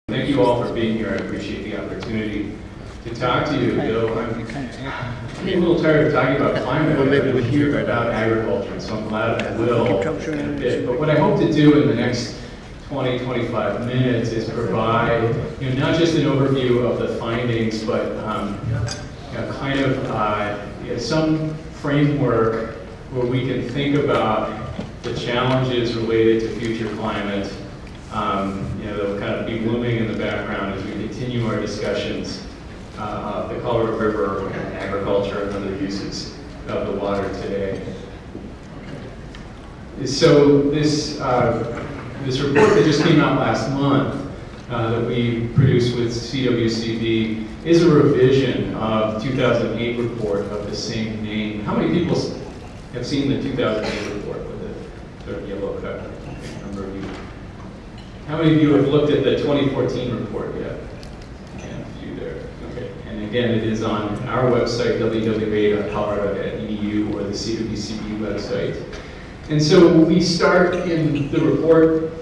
Thank you all for being here. I appreciate the opportunity to talk to you, though I'm a little tired of talking about climate. I'm going to hear about agriculture, so I'm glad I will in a bit. But what I hope to do in the next 20-25 minutes is provide not just an overview of the findings, but kind of some framework where we can think about the challenges related to future climate that will kind of be looming in the background as we continue our discussions of the Colorado River and agriculture and other uses of the water today. So this report that just came out last month that we produced with CWCB is a revision of the 2008 report of the same name. How many people have seen the 2008 report with the sort of yellow cut? Number of you. How many of you have looked at the 2014 report yet? Yeah, a few there. Okay. And again, it is on our website, wwa.colorado.edu, or the CWCB website. And so we start in the report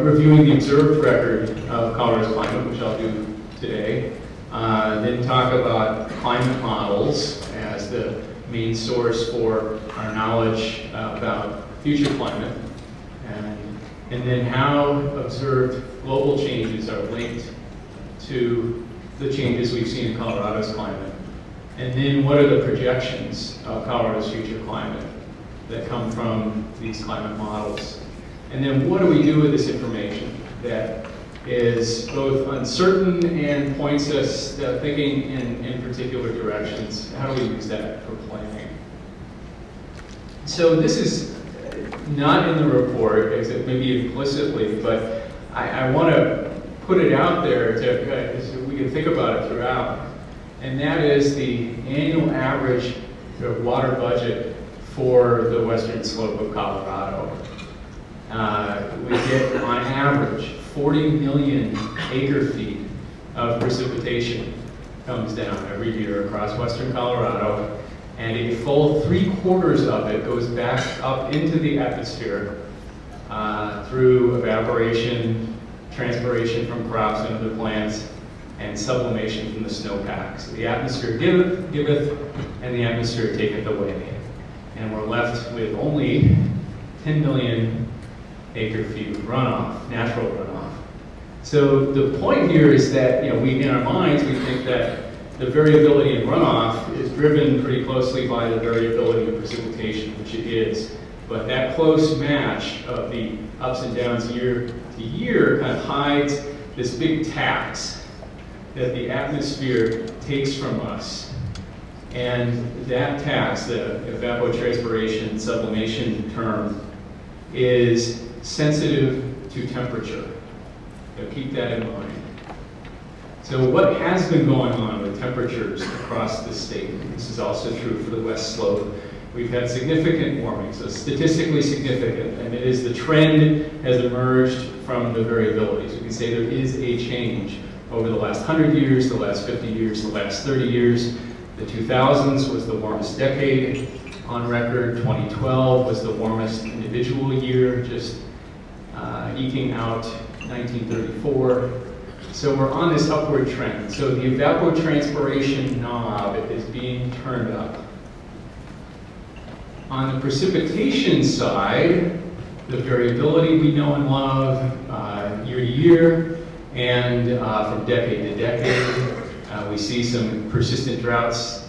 reviewing the observed record of Colorado's climate, which I'll do today. Then talk about climate models as the main source for our knowledge about future climate. And then how observed global changes are linked to the changes we've seen in Colorado's climate. And then what are the projections of Colorado's future climate that come from these climate models? And then what do we do with this information that is both uncertain and points us thinking in particular directions? How do we use that for planning? So this is not in the report, except maybe implicitly, but I want to put it out there so we can think about it throughout. And that is the annual average water budget for the western slope of Colorado. We get, on average, 40 million acre-feet of precipitation comes down every year across western Colorado. And a full 3/4 of it goes back up into the atmosphere through evaporation, transpiration from crops and other plants, and sublimation from the snowpack. So the atmosphere giveth, and the atmosphere taketh away. And we're left with only 10 million acre-feet of runoff, natural runoff. So the point here is that we, in our minds, we think that the variability in runoff is driven pretty closely by the variability of precipitation, which it is. But that close match of the ups and downs year to year kind of hides this big tax that the atmosphere takes from us. And that tax, the evapotranspiration sublimation term, is sensitive to temperature. So keep that in mind. So what has been going on with temperatures across the state? This is also true for the west slope. We've had significant warming, so statistically significant, and it is the trend has emerged from the variability. So we can say there is a change over the last 100 years, the last 50 years, the last 30 years. The 2000s was the warmest decade on record. 2012 was the warmest individual year, just eking out 1934. So we're on this upward trend. So the evapotranspiration knob is being turned up. On the precipitation side, the variability we know and love year to year and from decade to decade. We see some persistent droughts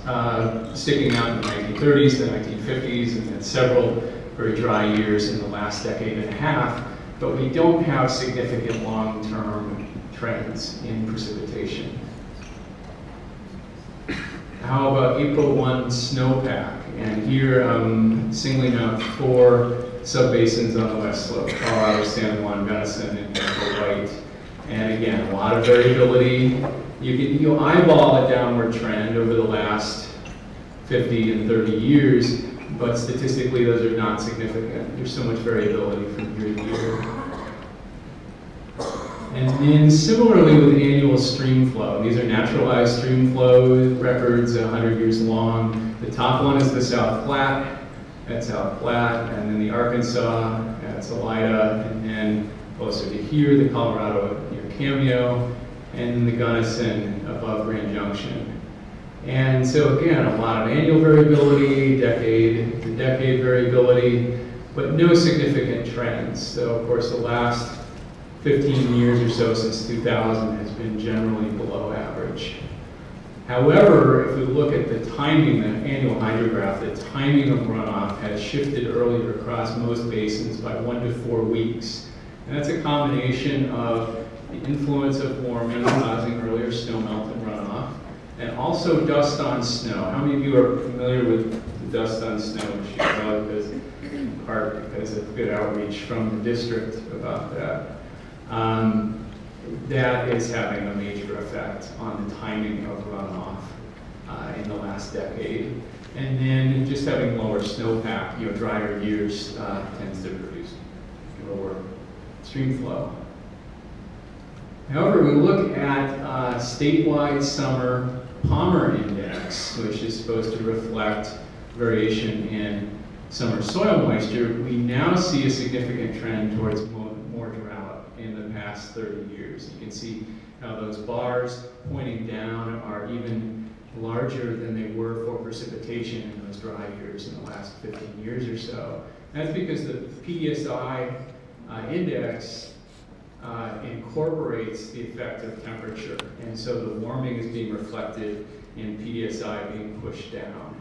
sticking out in the 1930s, the 1950s, and then several very dry years in the last decade and a half. But we don't have significant long-term trends in precipitation. How about April 1 snowpack? And here I'm singling out 4 subbasins on the west slope: Colorado, San Juan, Gunnison, and White. And again, a lot of variability. You can eyeball a downward trend over the last 50 and 30 years, but statistically those are not significant. There's so much variability from year to year. And then similarly with annual stream flow, these are naturalized stream flow records, 100 years long. The top one is the South Platte, that's South Platte, and then the Arkansas, that's Elida, and then closer to here, the Colorado, Cameo, and the Gunnison above Grand Junction. And so again, a lot of annual variability, decade to decade variability, but no significant trends. So of course the last 15 years or so since 2000 has been generally below average. However, if we look at the timing, the annual hydrograph, the timing of runoff has shifted earlier across most basins by 1 to 4 weeks. And that's a combination of the influence of warming causing earlier snowmelt and runoff, and also dust on snow. How many of you are familiar with the dust on snow issue? Because, in part because of good outreach from the district about that. That is having a major effect on the timing of runoff in the last decade. And then just having lower snowpack, drier years tends to produce lower stream flow. However, we look at statewide summer Palmer Index, which is supposed to reflect variation in summer soil moisture. We now see a significant trend towards more drought in the past 30 years. You can see how those bars pointing down are even larger than they were for precipitation in those dry years in the last 15 years or so. That's because the PDSI index incorporates the effect of temperature, and so the warming is being reflected in PDSI being pushed down.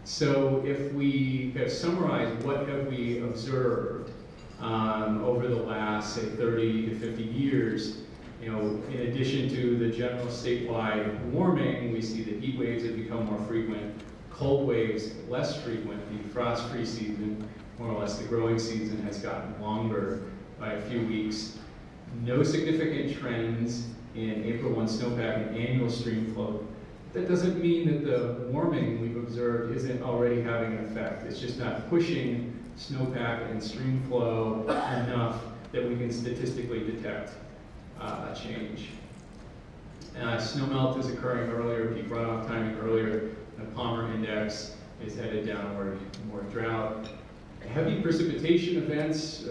So if we have summarized what have we observed over the last, say, 30 to 50 years, in addition to the general statewide warming, we see that heat waves have become more frequent, cold waves less frequent, the frost-free season, more or less the growing season, has gotten longer by a few weeks. No significant trends in April 1 snowpack and annual stream flow. That doesn't mean that the warming we've observed isn't already having an effect. It's just not pushing snowpack and stream flow enough that we can statistically detect a change. Snowmelt is occurring earlier, peak runoff timing earlier. The Palmer Index is headed downward, more drought. Heavy precipitation events,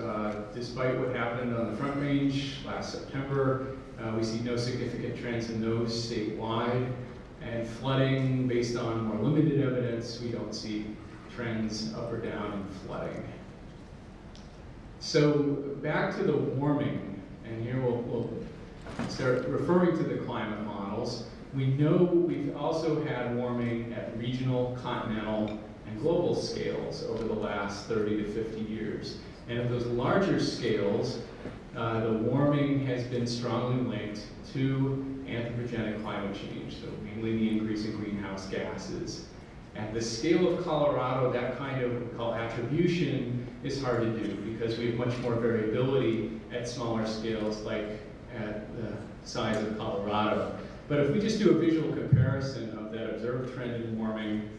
despite what happened on the Front Range last September, we see no significant trends in those statewide. And flooding, based on more limited evidence, we don't see trends up or down in flooding. So back to the warming, and here we'll start referring to the climate models. We know we've also had warming at regional, continental, and global scales over the last 30 to 50 years. And at those larger scales, the warming has been strongly linked to anthropogenic climate change, so mainly the increase in greenhouse gases. At the scale of Colorado, that kind of what we call attribution is hard to do because we have much more variability at smaller scales, like at the size of Colorado. But if we just do a visual comparison of that observed trend in warming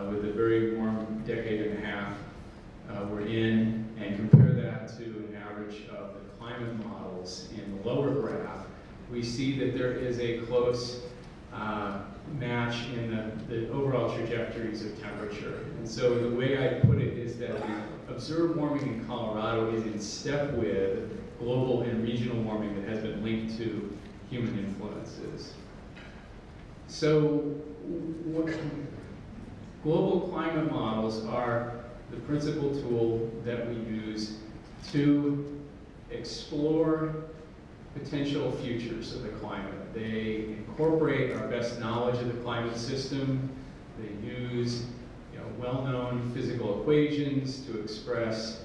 with the very warm decade and a half we're in, and compare that to an average of the climate models in the lower graph, we see that there is a close match in the overall trajectories of temperature. And so the way I put it is that the observed warming in Colorado is in step with global and regional warming that has been linked to human influences. So global climate models are the principal tool that we use to explore potential futures of the climate. They incorporate our best knowledge of the climate system. They use well-known physical equations to express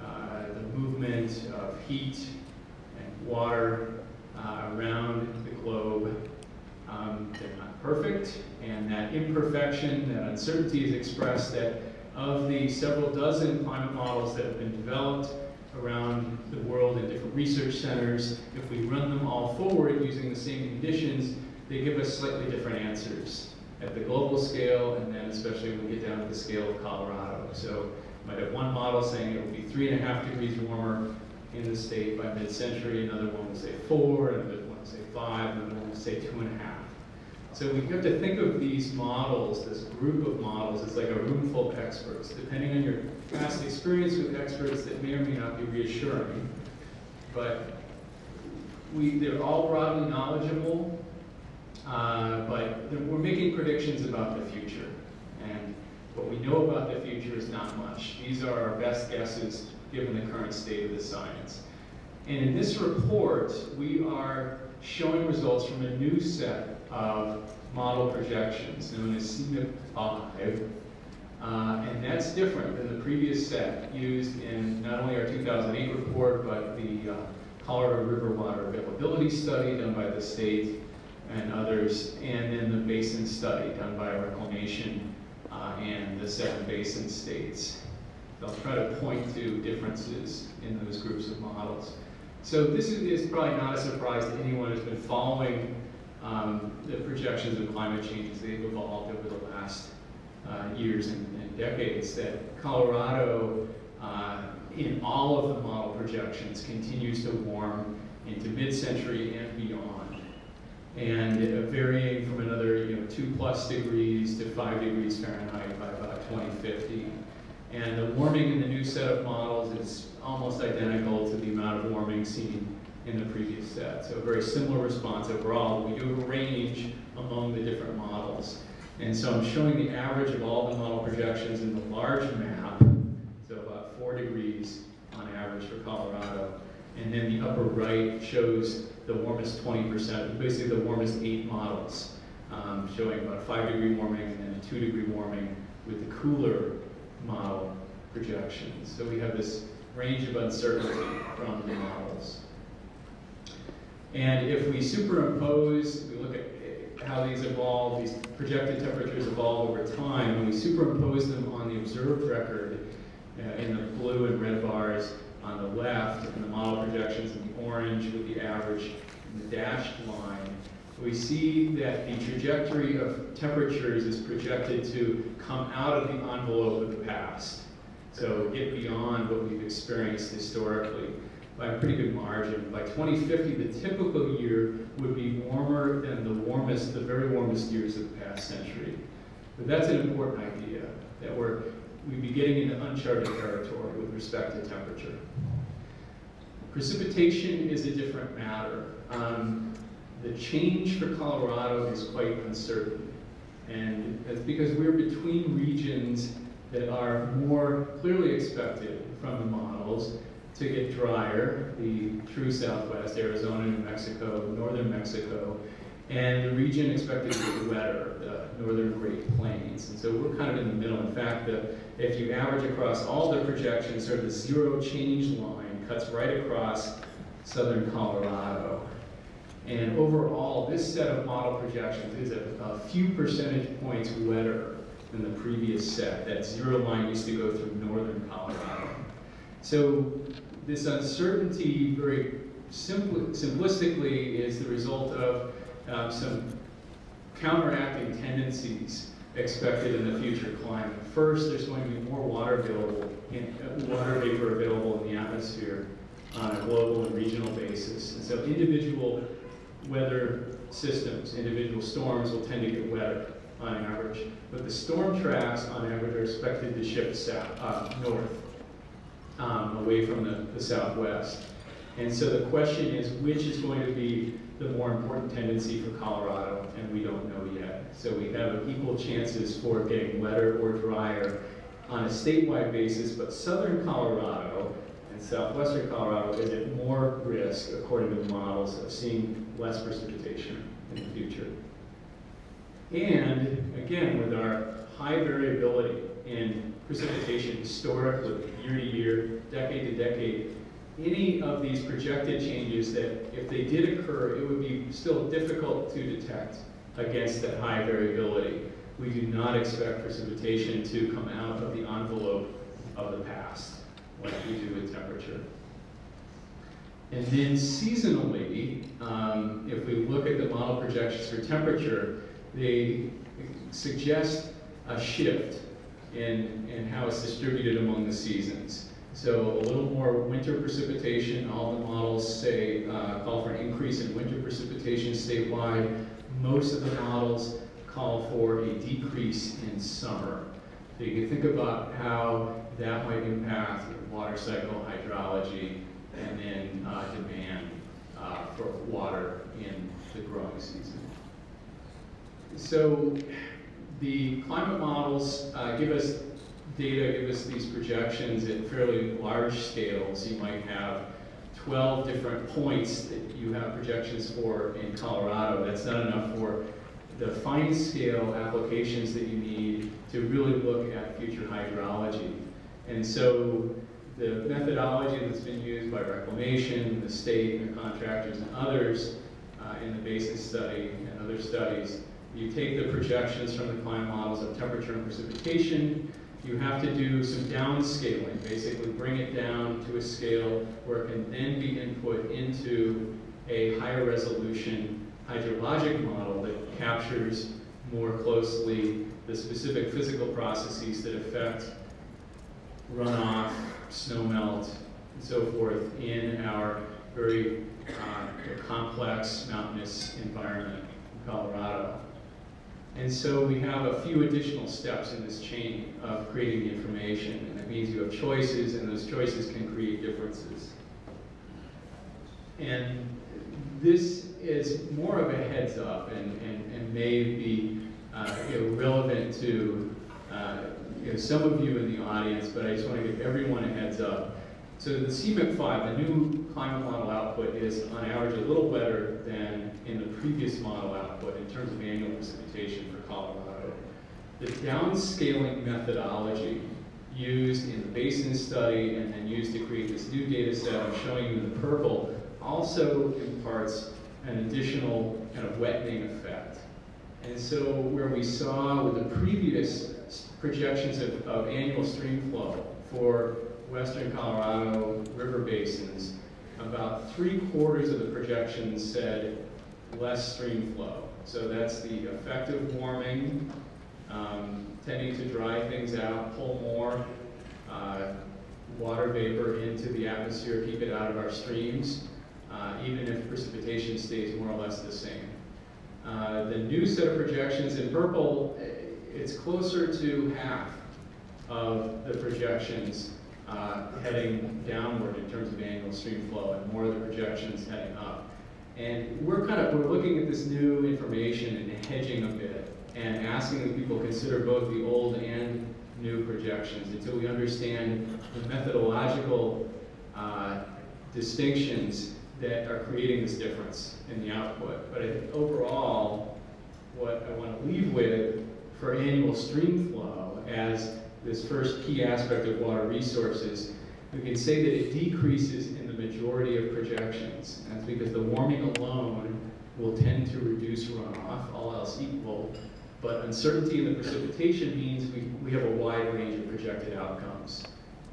the movement of heat and water around the globe. They're not perfect, and that imperfection, that uncertainty is expressed that of the several dozen climate models that have been developed around the world in different research centers, if we run them all forward using the same conditions, they give us slightly different answers at the global scale, and then especially when we get down to the scale of Colorado. So you might have one model saying it will be 3.5 degrees warmer in the state by mid-century, another one will say 4, another one will say 5, another one will say 2.5. So we have to think of these models, this group of models, as like a room full of experts. Depending on your past experience with experts, that may or may not be reassuring. but they're all broadly knowledgeable, but we're making predictions about the future. And what we know about the future is not much. These are our best guesses given the current state of the science. And in this report, we are showing results from a new set of model projections known as snowpack. And that's different than the previous set used in not only our 2008 report, but the Colorado River Water Availability Study done by the state and others, and then the basin study done by Reclamation and the 7 basin states. I'll try to point to differences in those groups of models. So this is probably not a surprise to anyone who's been following the projections of climate change as they've evolved over the last years and decades, that Colorado, in all of the model projections, continues to warm into mid-century and beyond, and varying from another 2+ degrees to 5 degrees Fahrenheit by about 2050. And the warming in the new set of models is almost identical to the amount of warming seen in the previous set. So a very similar response overall. We do have a range among the different models. And so I'm showing the average of all the model projections in the large map, so about 4 degrees on average for Colorado. And then the upper right shows the warmest 20%, basically the warmest 8 models, showing about 5-degree warming and then a 2-degree warming with the cooler model projections. So we have this range of uncertainty from the models. And if we superimpose, we look at how these evolve, these projected temperatures evolve over time, and we superimpose them on the observed record in the blue and red bars on the left, and the model projections in the orange with the average in the dashed line, we see that the trajectory of temperatures is projected to come out of the envelope of the past. So get beyond what we've experienced historically by a pretty good margin. By 2050, the typical year would be warmer than the very warmest years of the past century. But that's an important idea, that we'd be getting into uncharted territory with respect to temperature. Precipitation is a different matter. The change for Colorado is quite uncertain. And that's because we're between regions that are more clearly expected from the models to get drier, the true Southwest, Arizona, New Mexico, northern Mexico, and the region expected to get wetter, the northern Great Plains. And so we're kind of in the middle. In fact, if you average across all the projections, sort of the zero change line cuts right across southern Colorado. And overall, this set of model projections is a few percentage points wetter than the previous set. That zero line used to go through northern Colorado. So this uncertainty, very simplistically, is the result of some counteracting tendencies expected in the future climate. First, there's going to be more water vapor available in the atmosphere on a global and regional basis. And so individual weather systems, individual storms will tend to get wetter on average, but the storm tracks on average are expected to shift north, away from the southwest. And so the question is, which is going to be the more important tendency for Colorado, and we don't know yet. So we have equal chances for getting wetter or drier on a statewide basis, but southern Colorado and southwestern Colorado is at more risk, according to the models, of seeing less precipitation in the future. And again, with our high variability in precipitation historically, year to year, decade to decade, any of these projected changes that, if they did occur, it would be still difficult to detect against that high variability. We do not expect precipitation to come out of the envelope of the past, like we do with temperature. And then seasonally, if we look at the model projections for temperature, they suggest a shift in how it's distributed among the seasons. So a little more winter precipitation. All the models say call for an increase in winter precipitation statewide. Most of the models call for a decrease in summer. So you can think about how that might impact water cycle, hydrology, and then demand for water in the growing season. So the climate models give us data, give us these projections at fairly large scales. You might have 12 different points that you have projections for in Colorado. That's not enough for the fine scale applications that you need to really look at future hydrology. And so the methodology that's been used by Reclamation, the state, the contractors, and others in the basin study and other studies, you take the projections from the climate models of temperature and precipitation. You have to do some downscaling, basically bring it down to a scale where it can then be input into a higher resolution hydrologic model that captures more closely the specific physical processes that affect runoff, snowmelt, and so forth in our very complex mountainous environment in Colorado. And so we have a few additional steps in this chain of creating the information, and that means you have choices, and those choices can create differences. And this is more of a heads up and may be relevant to some of you in the audience, but I just want to give everyone a heads up. So the CMIP5, the new climate model output, is on average a little better than in the previous model output in terms of annual precipitation for Colorado. The downscaling methodology used in the basin study and then used to create this new data set I'm showing you in the purple also imparts an additional kind of wetting effect. And so where we saw with the previous projections of annual stream flow for western Colorado river basins, about 3/4 of the projections said less stream flow. So that's the effect of warming, tending to dry things out, pull more water vapor into the atmosphere, keep it out of our streams, even if precipitation stays more or less the same. The new set of projections in purple, it's closer to half of the projections heading downward in terms of annual stream flow, and more of the projections heading up. And we're looking at this new information and hedging a bit, and asking that people consider both the old and new projections until we understand the methodological distinctions that are creating this difference in the output. But overall, what I want to leave with for annual stream flow as this first key aspect of water resources, we can say that it decreases in the majority of projections. And that's because the warming alone will tend to reduce runoff, all else equal. But uncertainty in the precipitation means we have a wide range of projected outcomes,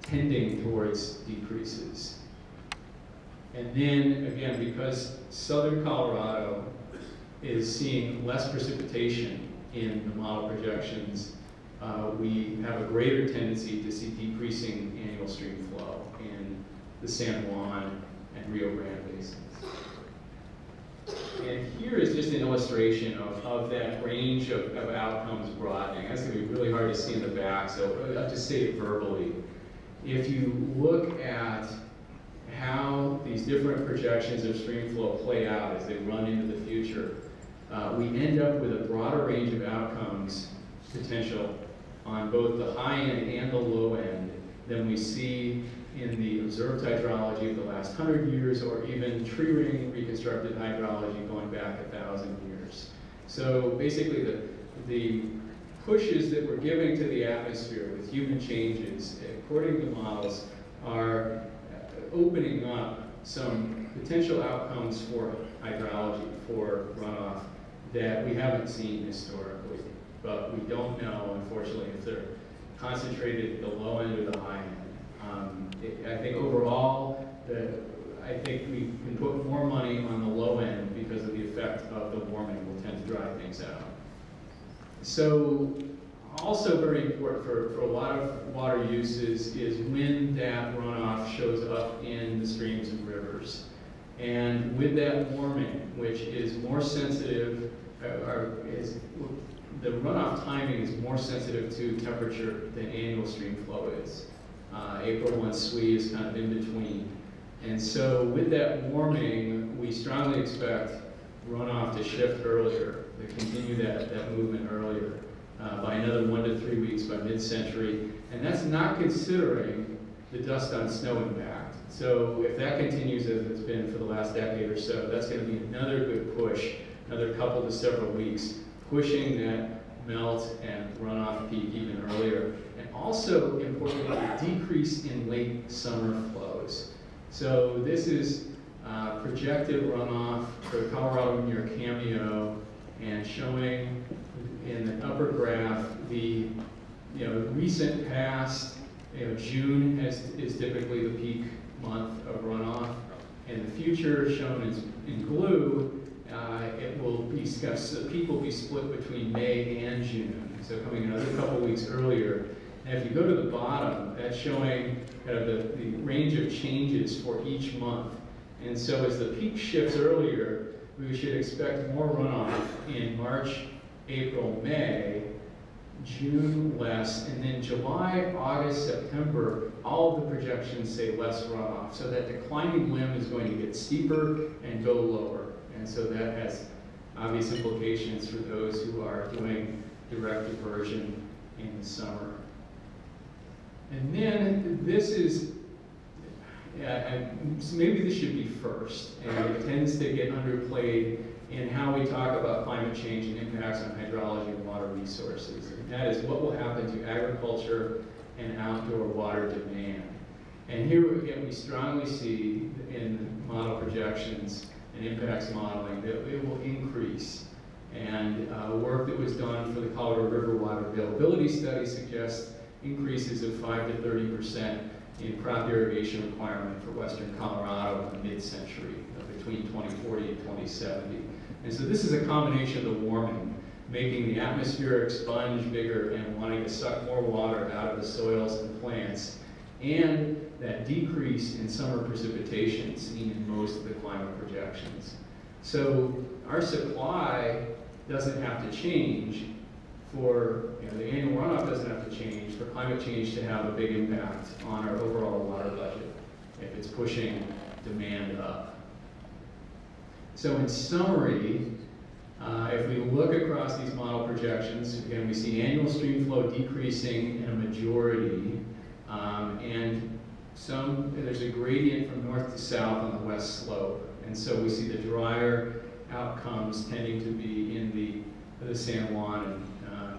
tending towards decreases. And then, again, because southern Colorado is seeing less precipitation in the model projections, we have a greater tendency to see decreasing annual stream flow in the San Juan and Rio Grande basins. And here is just an illustration of that range of outcomes broadening. That's going to be really hard to see in the back, so I'll just say it verbally. If you look at how these different projections of stream flow play out as they run into the future, we end up with a broader range of outcomes potential on both the high end and the low end than we see in the observed hydrology of the last 100 years, or even tree ring reconstructed hydrology going back 1,000 years. So basically the pushes that we're giving to the atmosphere with human changes, according to models, are opening up some potential outcomes for hydrology, for runoff, that we haven't seen historically. But we don't know, unfortunately, if they're concentrated at the low end or the high end. I think overall, I think we can put more money on the low end because of the effect of the warming will tend to dry things out. So also very important for a lot of water uses is when that runoff shows up in the streams and rivers. And with that warming, which is more sensitive, the runoff timing is more sensitive to temperature than annual stream flow is. April 1 SWE is kind of in between. And so with that warming, we strongly expect runoff to shift earlier, to continue that movement earlier by another 1 to 3 weeks by mid-century. And that's not considering the dust on snow impact. So if that continues as it's been for the last decade or so, that's going to be another good push, another couple to several weeks, pushing that melt and runoff peak even earlier. And also, importantly, a decrease in late summer flows. So this is projected runoff for Colorado near Cameo, and showing in the upper graph the recent past. June is typically the peak month of runoff, and the future shown in blue. It will be the peak will be split between May and June, so coming another couple weeks earlier. And if you go to the bottom, that's showing kind of the range of changes for each month. And so as the peak shifts earlier, we should expect more runoff in March, April, May, June less, and then July, August, September, all of the projections say less runoff. So that declining limb is going to get steeper and go lower. And so that has obvious implications for those who are doing direct diversion in the summer. And then this is, maybe this should be first, and it tends to get underplayed in how we talk about climate change and impacts on hydrology and water resources. And that is what will happen to agriculture and outdoor water demand. And here again, we strongly see in model projections and impacts modeling that it will increase. And work that was done for the Colorado River Water Availability Study suggests increases of 5 to 30% in crop irrigation requirement for western Colorado in the mid-century, between 2040 and 2070. And so this is a combination of the warming, making the atmospheric sponge bigger and wanting to suck more water out of the soils and plants, and that decrease in summer precipitation seen in most of the climate projections. So our supply doesn't have to change for, the annual runoff doesn't have to change for climate change to have a big impact on our overall water budget if it's pushing demand up. So in summary, if we look across these model projections, again, we see annual stream flow decreasing in a majority, and there's a gradient from north to south on the west slope. And so we see the drier outcomes tending to be in the San Juan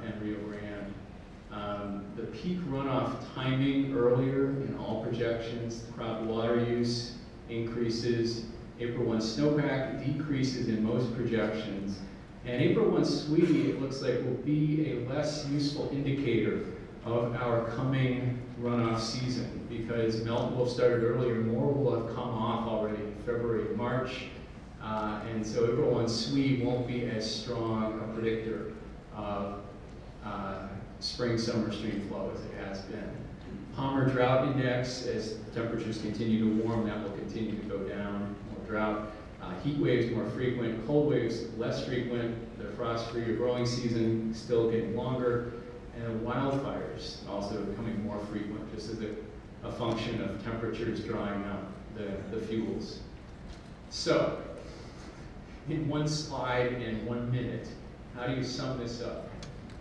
and Rio Grande. The peak runoff timing earlier in all projections, crop water use increases, April 1 snowpack decreases in most projections, and April 1 SWE, it looks like, will be a less useful indicator of our coming runoff season because melt will have started earlier, more will have come off already in February and March, and so April 1 SWE won't be as strong a predictor of spring-summer stream flow as it has been. Palmer drought index, as temperatures continue to warm, that will continue to go down, more drought. Heat waves more frequent, cold waves less frequent, the frost-free growing season still getting longer, and wildfires also becoming more frequent, just as a function of temperatures drying out the fuels. So, in one slide and 1 minute, how do you sum this up?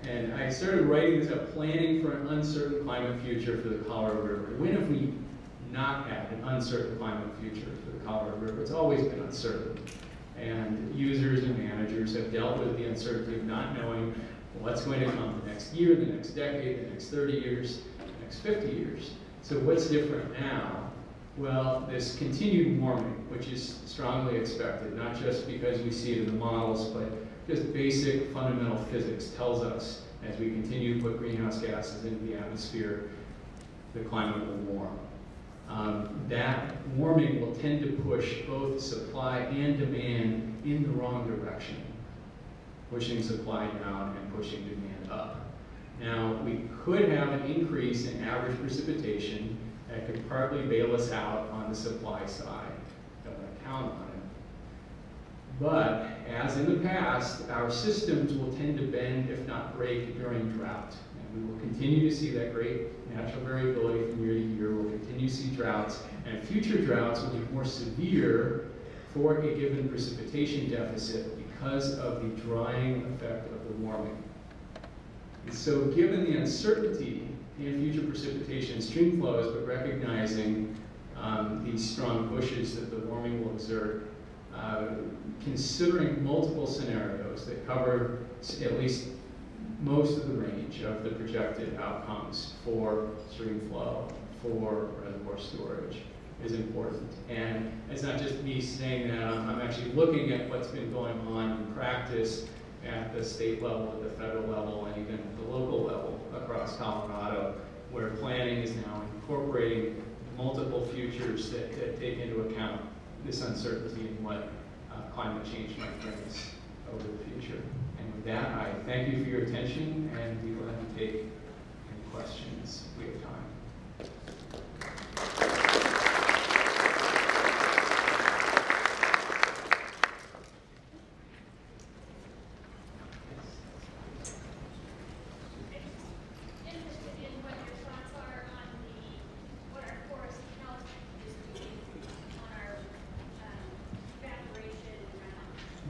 And I started writing this up, planning for an uncertain climate future for the Colorado River. When have we not had an uncertain climate future for the Colorado River? It's always been uncertain. And users and managers have dealt with the uncertainty of not knowing what's going to come the next year, the next decade, the next 30 years, the next 50 years. So what's different now? Well, this continued warming, which is strongly expected, not just because we see it in the models, but just basic fundamental physics tells us as we continue to put greenhouse gases into the atmosphere, the climate will warm. That warming will tend to push both supply and demand in the wrong direction, pushing supply down and pushing demand up. Now, we could have an increase in average precipitation that could partly bail us out on the supply side. Don't want to count on it. But, as in the past, our systems will tend to bend, if not break, during drought. And We will continue to see that great natural variability from year to year. We'll continue to see droughts, and future droughts will be more severe for a given precipitation deficit because of the drying effect of the warming. And so given the uncertainty in future precipitation and stream flows, but recognizing these strong pushes that the warming will exert, considering multiple scenarios that cover at least most of the range of the projected outcomes for stream flow, for reservoir storage, is important. And it's not just me saying that, I'm actually looking at what's been going on in practice at the state level, at the federal level, and even at the local level across Colorado, where planning is now incorporating multiple futures that take into account this uncertainty in what climate change might bring us over the future. And with that, I thank you for your attention, and we will have to take any questions if we have time.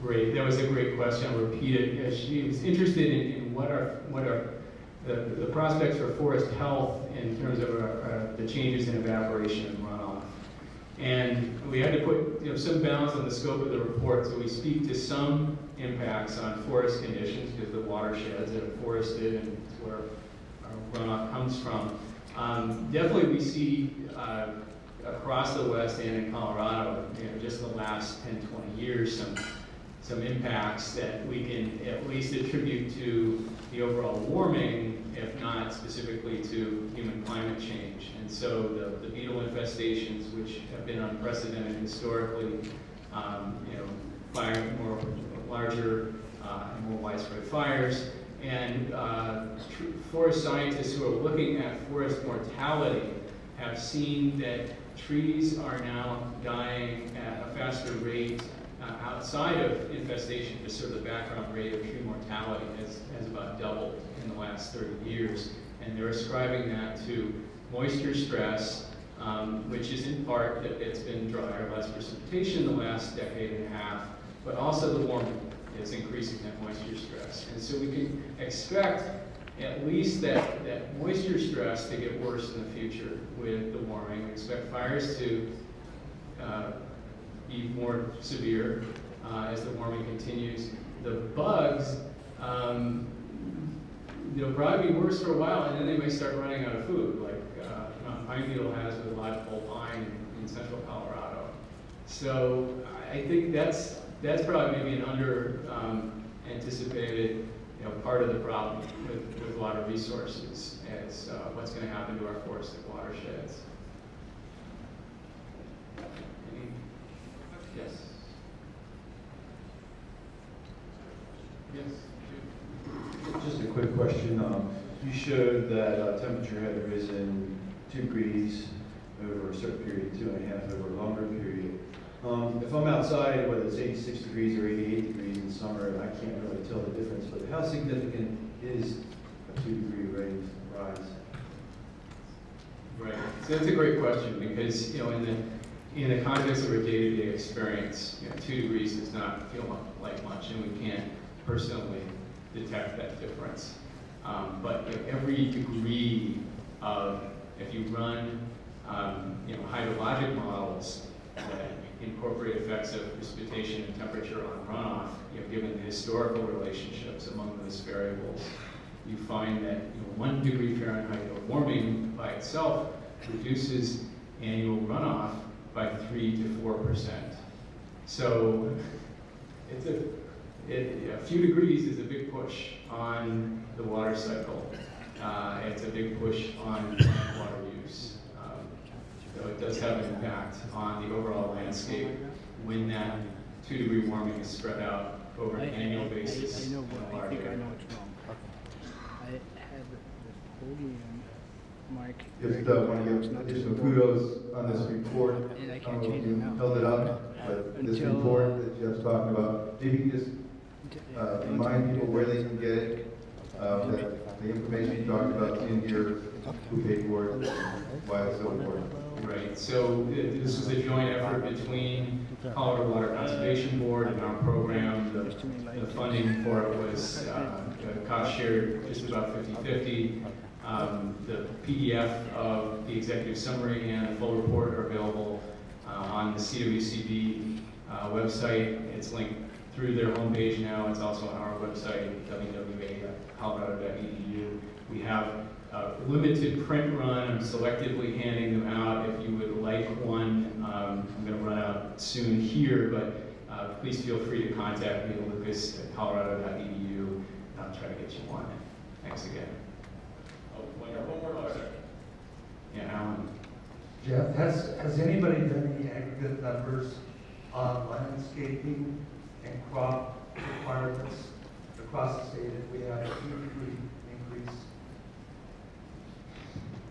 Great, that was a great question. I'll repeat it. She was interested in what are the prospects for forest health in terms of the changes in evaporation and runoff. And we had to put some bounds on the scope of the report, so we speak to some impacts on forest conditions because the watersheds that are forested and it's where our runoff comes from. Definitely we see across the West and in Colorado, just the last 10, 20 years, some impacts that we can at least attribute to the overall warming, if not specifically to human climate change. And so the beetle infestations, which have been unprecedented historically, larger and more widespread fires, and forest scientists who are looking at forest mortality have seen that trees are now dying at a faster rate outside of infestation. Just sort of the background rate of tree mortality has about doubled in the last 30 years. And they're ascribing that to moisture stress, which is in part that it's been drier, less precipitation the last decade and a half, but also the warming is increasing that moisture stress. And so we can expect at least that moisture stress to get worse in the future with the warming. We expect fires to be more severe as the warming continues. The bugs, they'll probably be worse for a while, and then they may start running out of food, like mountain pine beetle has with lodgepole pine in central Colorado. So I think that's probably maybe an under anticipated part of the problem with water resources as what's going to happen to our forested watersheds. Yes. Yes. Just a quick question. You showed that temperature had risen 2 degrees over a certain period, 2.5 over a longer period. If I'm outside, whether it's 86 degrees or 88 degrees in summer, I can't really tell the difference, but how significant is a 2-degree rise? Right. So that's a great question because, in the context of our day-to-day experience, 2 degrees does not feel like much, and we can't personally detect that difference. But every degree of, if you run hydrologic models that incorporate effects of precipitation and temperature on runoff, given the historical relationships among those variables, you find that 1 degree Fahrenheit of warming by itself reduces annual runoff by 3 to 4%. So it's a few degrees is a big push on the water cycle. It's a big push on land water use. So it does have an impact on the overall landscape when that 2-degree warming is spread out over an annual basis. I know, but I think I know it's wrong. I had the whole meeting, Mike. Just want to give additional kudos on this report. And I can't change it now. Held it up, but this report that Jeff's talking about, maybe just remind people where they can get it, that the information you talked about in here, who paid for it, why it's so important. Right, so this was a joint effort between Colorado Water Conservation Board and our program. The funding for it was cost shared just about 50-50. The PDF of the executive summary and the full report are available on the CWCB website. It's linked through their homepage now. It's also on our website, wwa.colorado.edu. We have a limited print run. I'm selectively handing them out. If you would like one, I'm going to run out soon here, but please feel free to contact me, Lukas at colorado.edu, and I'll try to get you one. Thanks again. One more question. Yeah, Alan. Jeff, has anybody done any aggregate numbers on landscaping and crop requirements across the state if we have a 2-degree increase?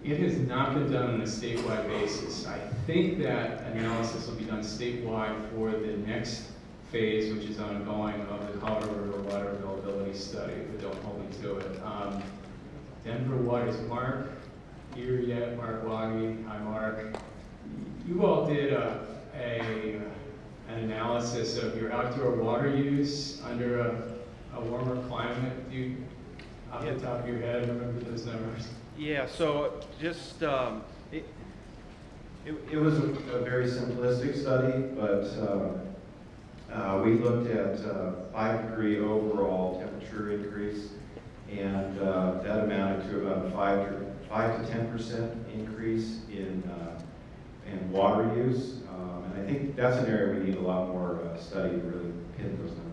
It has not been done on a statewide basis. I think that analysis will be done statewide for the next phase, which is ongoing, of the Colorado River Water Availability Study, but don't hold me to it. Denver Waters, Mark here yet? Mark Waggy, hi Mark. You all did an analysis of your outdoor water use under a warmer climate. Do you, off the top of your head, remember those numbers? Yeah, so just, It was a very simplistic study, but we looked at 5-degree overall temperature increase, and that amounted to about a 5 to 10% increase in water use. And I think that's an area we need a lot more study to really pin those numbers.